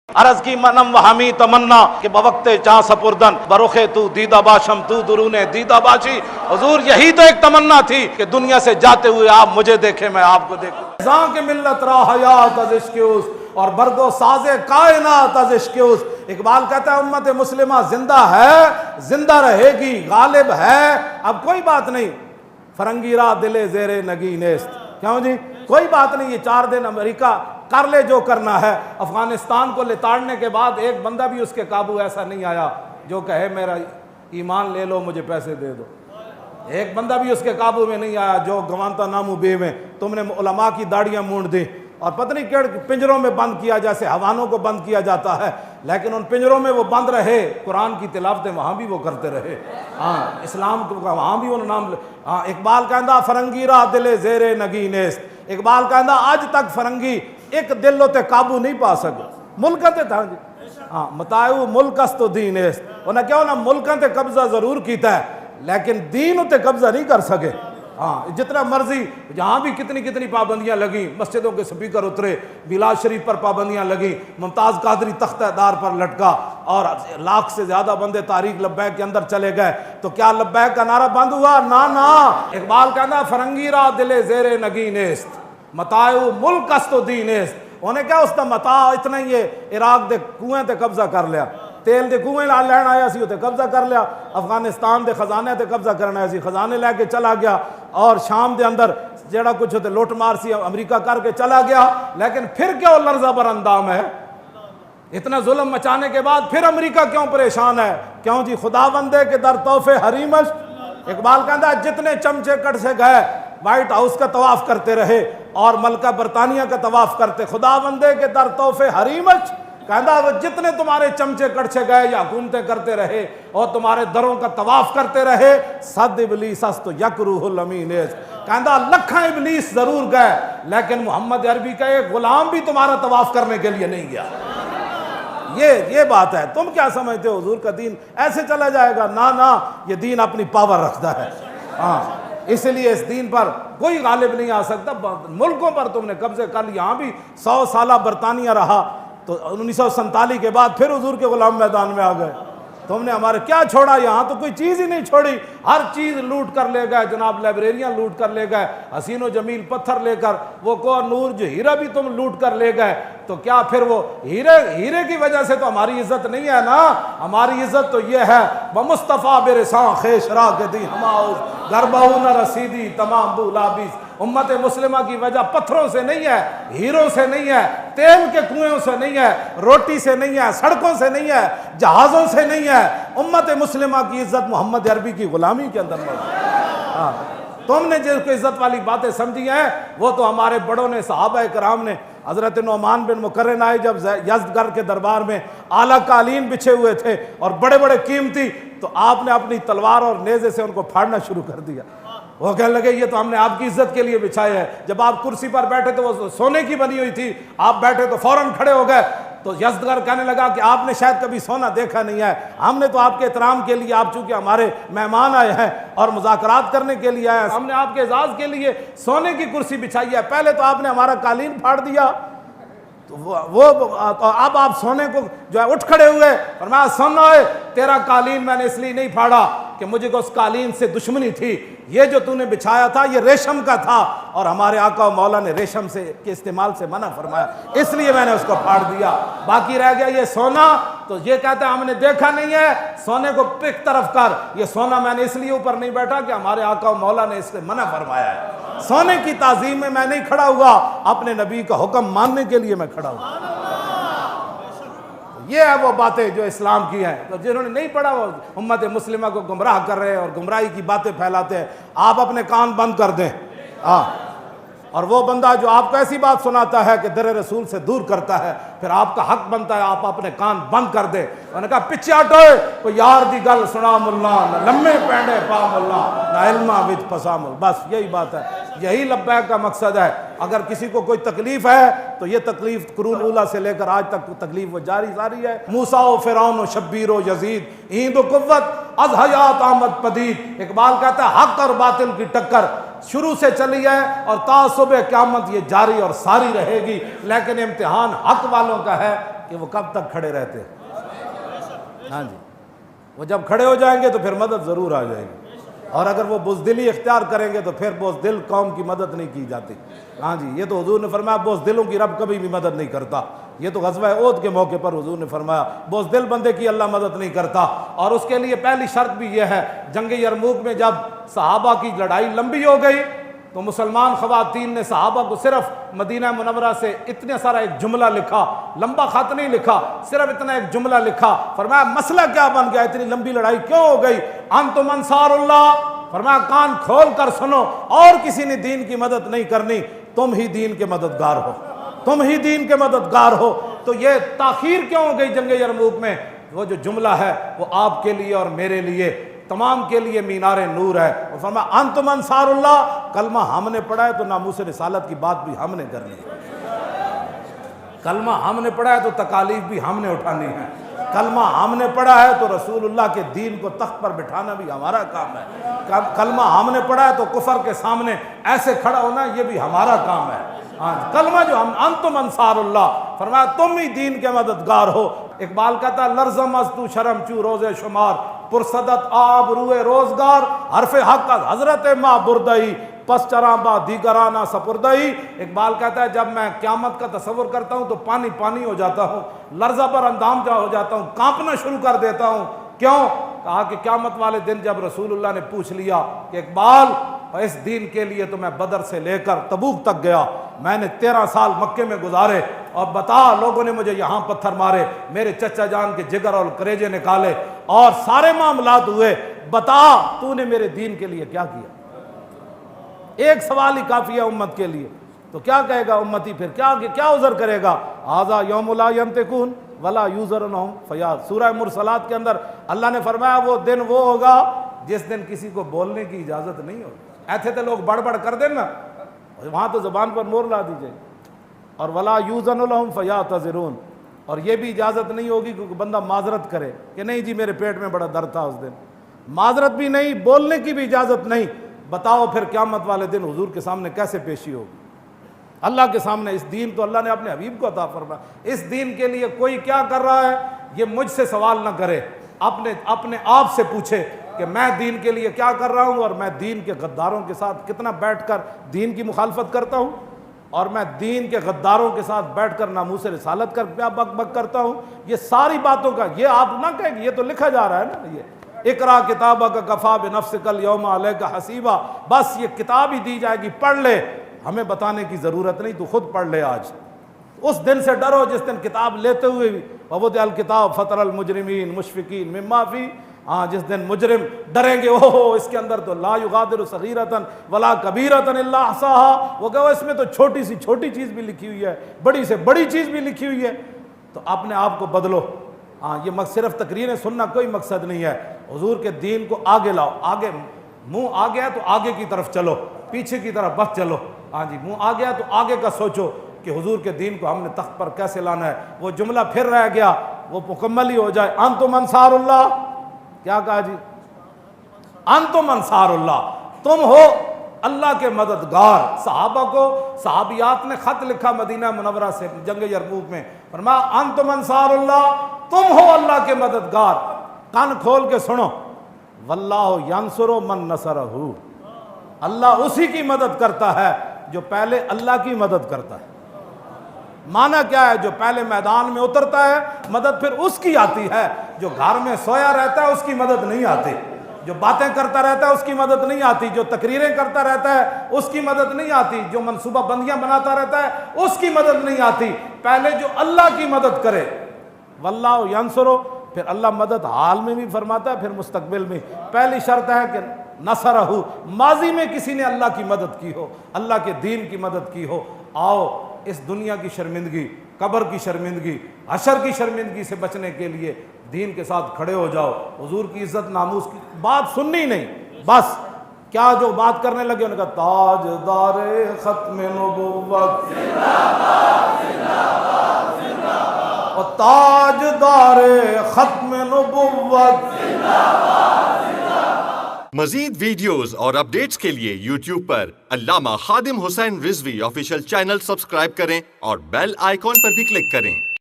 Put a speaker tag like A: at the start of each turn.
A: عرض کی منم و ہمی تمنا کہ بوقت چاں سپردن بروخے تو دیدہ باشم تو درونے دیدہ باشی۔ حضور یہی تو ایک تمنا تھی کہ دنیا سے جاتے ہوئے آپ مجھے دیکھیں، میں آپ کو دیکھوں۔ زاں کے ملت را حیات از عشق اس اور برگو ساز کائنات از عشق اس۔ اقبال کہتا ہے امت مسلمہ زندہ ہے، زندہ رہے گی، غالب ہے، اب کوئی بات نہیں۔ فرنگی را دل زیر نگی نیست، کیوں جی کوئی بات نہیں، یہ 4 دن امریکہ کر لے جو کرنا ہے۔ افغانستان کو لتاڑنے کے بعد ایک بندہ بھی اس کے قابو ایسا نہیں آیا جو کہے میرا ایمان لے لو مجھے پیسے دے دو۔ ایک بندہ بھی اس کے قابو میں نہیں آیا جو گوانتا نامو بے میں تم نے علماء کی داڑیاں مونڈ دی اور پتہ نہیں کیڑ پنجروں میں بند کیا جیسے حیوانوں کو بند کیا جاتا ہے، لیکن ان پنجروں میں وہ بند رہے، قرآن کی تلاوتیں وہاں بھی وہ کرتے رہے، ہاں اسلام کو وہاں بھی ان نام، ہاں اقبال کہندہ فرنگی را دل زیر نگی نیست۔ اقبال کہندہ آج تک فرنگی ایک دل تے قابو نہیں پا سکے، ملکہ تے تھا جی، ہاں متائیو ملک است و دین است، انہیں کیا ہونا ملکہ تے قبضہ ضرور کیتا ہے لیکن دین تے قبضہ نہیں کر سکے۔ ہاں جتنا مرضی جہاں بھی کتنی پابندیاں لگیں، مسجدوں کے سپیکر اترے، میلاد شریف پر پابندیاں لگیں، ممتاز قادری تختہ دار پر لٹکا اور 1 لاکھ سے زیادہ بندے تاریخ لبیک کے اندر چلے گئے، تو کیا لبیک کا نعرہ بند ہوا؟ نا نا۔ اقبال کہنا فرنگی را دل زیر نگی نیست متائیو ملک است و دین است، انہیں کیا اس دا متاع اتنا ہی ہے، عراق دے کنویں تے قبضہ کر لیا، تیل دے کنویں لین آیا سی تے قبضہ کر لیا، افغانستان دے خزانے تے قبضہ کرنا آیا سی، خزانے لے کے چلا گیا، اور شام دے اندر جڑا کچھ ہوتے لوٹ مار سی امریکہ کر کے چلا گیا، لیکن پھر کیا وہ لرزہ بر اندام ہے؟ اتنا ظلم مچانے کے بعد پھر امریکہ کیوں پریشان ہے؟ کیوں جی خدا بندے کے در توفے حریمش۔ اقبال کہتا ہے جتنے چمچے کٹ سے گئے وائٹ ہاؤس کا طواف کرتے رہے اور ملکہ برطانیہ کا طواف کرتے، خدا بندے کے در توفے حریمش، کہتا وہ جتنے تمہارے چمچے کڑچے گئے یا حکومتیں کرتے رہے اور تمہارے دروں کا طواف کرتے رہے، صد ابلیس است یک روح الامین است، کہتا لکھاں ابلیس ضرور گئے لیکن محمد عربی کا ایک غلام بھی تمہارا طواف کرنے کے لیے نہیں گیا۔ یہ بات ہے، تم کیا سمجھتے ہو حضور کا دین ایسے چلا جائے گا؟ نا نا، یہ دین اپنی پاور رکھتا ہے، ہاں اس لیے اس دین پر کوئی غالب نہیں آ سکتا۔ ملکوں پر تم نے قبضے کر لی، یہاں بھی 100 سالہ برطانیہ رہا تو 1947 کے بعد پھر حضور کے غلام میدان میں آ گئے۔ تم نے ہمارے کیا چھوڑا؟ یہاں تو کوئی چیز ہی نہیں چھوڑی، ہر چیز لوٹ کر لے گئے، جناب لائبریریاں لوٹ کر لے گئے، حسین و جمیل پتھر لے کر، وہ کوہ نور جو ہیرا بھی تم لوٹ کر لے گئے، تو کیا پھر وہ ہیرے کی وجہ سے تو ہماری عزت نہیں ہے نا؟ ہماری عزت تو یہ ہے بمصطفیٰ برساں خیش را کے دی ہماؤز گربہو نہ رسیدی تمام بولابیس۔ امت مسلمہ کی وجہ پتھروں سے نہیں ہے، ہیروں سے نہیں ہے، تیل کے کنویں سے نہیں ہے، روٹی سے نہیں ہے، سڑکوں سے نہیں ہے، جہازوں سے نہیں ہے، امت مسلمہ کی عزت محمد عربی کی غلامی کے اندر موجود ہے۔ تم نے جس کو عزت والی باتیں سمجھی ہیں وہ تو ہمارے بڑوں نے، صحابہ کرام نے، حضرت نعمان بن مقرن آئے جب یزدگرد کے دربار میں اعلیٰ قالین بچھے ہوئے تھے اور بڑے بڑے قیمتی، تو آپ نے اپنی تلوار اور نیزے سے ان کو پھاڑنا شروع کر دیا۔ وہ کہنے لگے یہ تو ہم نے آپ کی عزت کے لیے بچھایا ہے، جب آپ کرسی پر بیٹھے تو وہ سونے کی بنی ہوئی تھی، آپ بیٹھے تو فوراً کھڑے ہو گئے، تو یزدگرد کہنے لگا کہ آپ نے شاید کبھی سونا دیکھا نہیں ہے، ہم نے تو آپ کے احترام کے لیے، آپ چونکہ ہمارے مہمان آئے ہیں اور مذاکرات کرنے کے لیے آئے ہیں، ہم نے آپ کے اعزاز کے لیے سونے کی کرسی بچھائی ہے، پہلے تو آپ نے ہمارا قالین پھاڑ دیا، تو اب آپ سونے کو جو ہے اٹھ کھڑے ہوئے، فرمایا سنو تیرا قالین میں نے اس لیے نہیں پھاڑا کہ مجھے کو اس قالین سے دشمنی تھی، یہ جو تو نے بچھایا تھا یہ ریشم کا تھا اور ہمارے آقا و مولا نے ریشم کے استعمال سے منع فرمایا، اس لیے میں نے اس کو پھاڑ دیا، باقی رہ گیا یہ سونا، تو یہ کہتا ہے ہم نے دیکھا نہیں ہے، سونے کو پک طرف کر، یہ سونا میں نے اس لیے اوپر نہیں بیٹھا کہ ہمارے آقا و مولا نے اس سے منع فرمایا ہے، سونے کی تعظیم میں نہیں کھڑا ہوا، اپنے نبی کا حکم ماننے کے لیے میں کھڑا ہوا۔ یہ ہے وہ باتیں جو اسلام کی ہیں، تو جنہوں نے نہیں پڑھا وہ امت مسلمہ کو گمراہ کر رہے ہیں اور گمراہی کی باتیں پھیلاتے ہیں۔ آپ اپنے کان بند کر دیں، اور وہ بندہ جو آپ کو ایسی بات سناتا ہے کہ در رسول سے دور کرتا ہے، پھر آپ کا حق بنتا ہے آپ اپنے کان بند کر دیں۔ انہوں نے کہا پچھے ہٹوئے کوئی یار دی گل سنا ملا، نہ لمے پینڈے پا ملا، نہ علمہ وچ پسا ملا، بس یہی بات ہے، یہی لبیک کا مقصد ہے۔ اگر کسی کو کوئی تکلیف ہے تو یہ تکلیف قرون اولیٰ سے لے کر آج تک تکلیف وہ جاری ہے۔ موسیٰ و فرعون و شبیر و یزید ایند و قوت از حیات آمد پدید۔ اقبال کہتا ہے حق اور باطل کی ٹکر شروع سے چلی ہے اور تا صبح قیامت یہ جاری اور ساری رہے گی، لیکن امتحان حق والوں کا ہے، کہ وہ کب تک کھڑے رہتے ہیں. ہاں جی، وہ جب کھڑے ہو جائیں گے تو پھر مدد ضرور آ جائے گی، اور اگر وہ بزدلی اختیار کریں گے تو پھر بزدل قوم کی مدد نہیں کی جاتی. ہاں جی، یہ تو حضور نے فرمایا بزدلوں کی رب کبھی بھی مدد نہیں کرتا. یہ تو غزوہ احد کے موقع پر حضور نے فرمایا بزدل بندے کی اللہ مدد نہیں کرتا. اور اس کے لیے پہلی شرط بھی یہ ہے، جنگ یرموک میں جب صحابہ کی لڑائی لمبی ہو گئی تو مسلمان خواتین نے صحابہ کو صرف مدینہ منورہ سے اتنا سارا ایک جملہ لکھا، لمبا خط نہیں لکھا، صرف اتنا ایک جملہ لکھا. فرمایا مسئلہ کیا بن گیا، اتنی لمبی لڑائی کیوں ہو گئی؟ انتم انصار اللہ. فرمایا کان کھول کر سنو، اور کسی نے دین کی مدد نہیں کرنی، تم ہی دین کے مددگار ہو، تم ہی دین کے مددگار ہو. تو یہ تاخیر کیوں ہو گئی جنگ یرموک میں؟ وہ جو جملہ ہے وہ آپ کے لیے اور میرے لیے تمام کے لیے مینار نور ہے. وہ فرمایا انتم انصار اللہ. کلمہ ہم نے پڑھا ہے تو ناموس رسالت کی بات بھی ہم نے کرنی ہے. کلمہ ہم نے پڑھا ہے تو تکالیف بھی ہم نے اٹھانی ہے. کلمہ ہم نے پڑھا ہے تو رسول اللہ کے دین کو تخت پر بٹھانا بھی ہمارا کام ہے. کلمہ ہم نے پڑھا ہے تو کفر کے سامنے ایسے کھڑا ہونا یہ بھی ہمارا کام ہے. کلمہ جو ہم انتم انصار اللہ، فرمایا تم ہی دین کے مددگار ہو. اقبال کہتا ہے لرزم از تو شرم چو روز شمار، پرصدت آب روئے روزگار، حرف حق از حضرت ماں بردئی، پس چراں با دیگرانہ سپردئی. اقبال کہتا ہے جب میں قیامت کا تصور کرتا ہوں تو پانی پانی ہو جاتا ہوں، لرزہ پر اندام جا ہو جاتا ہوں، کانپنا شروع کر دیتا ہوں. کیوں؟ کہا کہ قیامت والے دن جب رسول اللہ نے پوچھ لیا کہ اقبال اس دین کے لیے تو میں بدر سے لے کر تبوک تک گیا، میں نے 13 سال مکے میں گزارے، اور بتا لوگوں نے مجھے یہاں پتھر مارے، میرے چچا جان کے جگر اور کریجے نکالے اور سارے معاملات ہوئے، بتا تو نے میرے دین کے لیے کیا کیا؟ ایک سوال ہی کافی ہے امت کے لیے. تو کیا کہے گا امتی پھر؟ کیا عذر کرے گا؟ ھذا یوم لا ینطقون ولا یوزر لہم فیاض. سورہ مرسلات کے اندر اللہ نے فرمایا وہ دن وہ ہوگا جس دن کسی کو بولنے کی اجازت نہیں ہوگی. ایسے تو لوگ بڑھ کر دیں نا، وہاں تو زبان پر مور لا دیجئے. اور ولا یوزن لہم فیعتذرون، اور یہ بھی اجازت نہیں ہوگی کہ بندہ معذرت کرے کہ نہیں جی میرے پیٹ میں بڑا درد تھا اس دن. معذرت بھی نہیں، بولنے کی بھی اجازت نہیں. بتاؤ پھر قیامت والے دن حضور کے سامنے کیسے پیشی ہوگی؟ اللہ کے سامنے. اس دین تو اللہ نے اپنے حبیب کو عطا فرمایا. اس دین کے لیے کوئی کیا کر رہا ہے یہ مجھ سے سوال نہ کرے، اپنے آپ سے پوچھے کہ میں دین کے لیے کیا کر رہا ہوں، اور میں دین کے غداروں کے ساتھ کتنا بیٹھ کر دین کی مخالفت کرتا ہوں، اور میں دین کے غداروں کے ساتھ بیٹھ کر ناموس رسالت کر کیا بک بک کرتا ہوں. یہ ساری باتوں کا یہ آپ نہ کہیں کہ یہ تو لکھا جا رہا ہے نا، یہ اقرا کتابک کفا بنفسک الیوم علیک حسیبا، بس یہ کتاب ہی دی جائے گی، پڑھ لے، ہمیں بتانے کی ضرورت نہیں، تو خود پڑھ لے. آج اس دن سے ڈرو جس دن کتاب لیتے ہوئے بھی ووضع الکتاب فتری المجرمین مشفقین مما فی، جس دن مجرم ڈریں گے اوہ اس کے اندر تو لا یغادر صغیرۃ ولا کبیرۃ الا احصاها، وہ کہ اس میں تو چھوٹی سی چھوٹی چیز بھی لکھی ہوئی ہے، بڑی سے بڑی چیز بھی لکھی ہوئی ہے. تو اپنے آپ کو بدلو. یہ صرف تقریریں سننا کوئی مقصد نہیں ہے. حضور کے دین کو آگے لاؤ. آگے منہ آ گیا تو آگے کی طرف چلو، پیچھے کی طرف بس چلو. منہ آ گیا تو آگے کا سوچو کہ حضور کے دین کو ہم نے تخت پر کیسے لانا ہے. وہ جملہ پھر رہ گیا، وہ مکمل ہی ہو جائے. انتم انصار اللہ. کیا کہا جی؟ انتم انصار اللہ، تم ہو اللہ کے مددگار. صحابہ کو صحابیات نے خط لکھا مدینہ منورہ سے جنگ یرموک میں، فرمایا انتم انصار اللہ، تم ہو اللہ کے مددگار. کان کھول کے سنو، واللہ ینصر من نصرہ، اللہ اسی کی مدد کرتا ہے جو پہلے اللہ کی مدد کرتا ہے. معنی کیا ہے؟ جو پہلے میدان میں اترتا ہے مدد پھر اس کی آتی ہے. جو گھر میں سویا رہتا ہے اس کی مدد نہیں آتی. جو باتیں کرتا رہتا ہے اس کی مدد نہیں آتی. جو تقریریں کرتا رہتا ہے اس کی مدد نہیں آتی. جو منصوبہ بندیاں بناتا رہتا ہے اس کی مدد نہیں آتی. پہلے جو اللہ کی مدد کرے، واللہ ینصر، پھر اللہ مدد حال میں بھی فرماتا ہے پھر مستقبل میں. پہلی شرط ہے کہ نصرہ، ماضی میں کسی نے اللہ کی مدد کی ہو، اللہ کے دین کی مدد کی ہو. آؤ اس دنیا کی شرمندگی، قبر کی شرمندگی، حشر کی شرمندگی سے بچنے کے لیے دین کے ساتھ کھڑے ہو جاؤ. حضور کی عزت ناموس کی بات سننی نہیں، بس کیا جو بات کرنے لگے ان کا تاجدار ختم نبوت اور تاجدار ختم نبوت.
B: مزید ویڈیوز اور اپڈیٹس کے لیے یوٹیوب پر علامہ Khadim Hussain Rizvi official channel subscribe کریں اور بیل آئیکن پر بھی کلک کریں.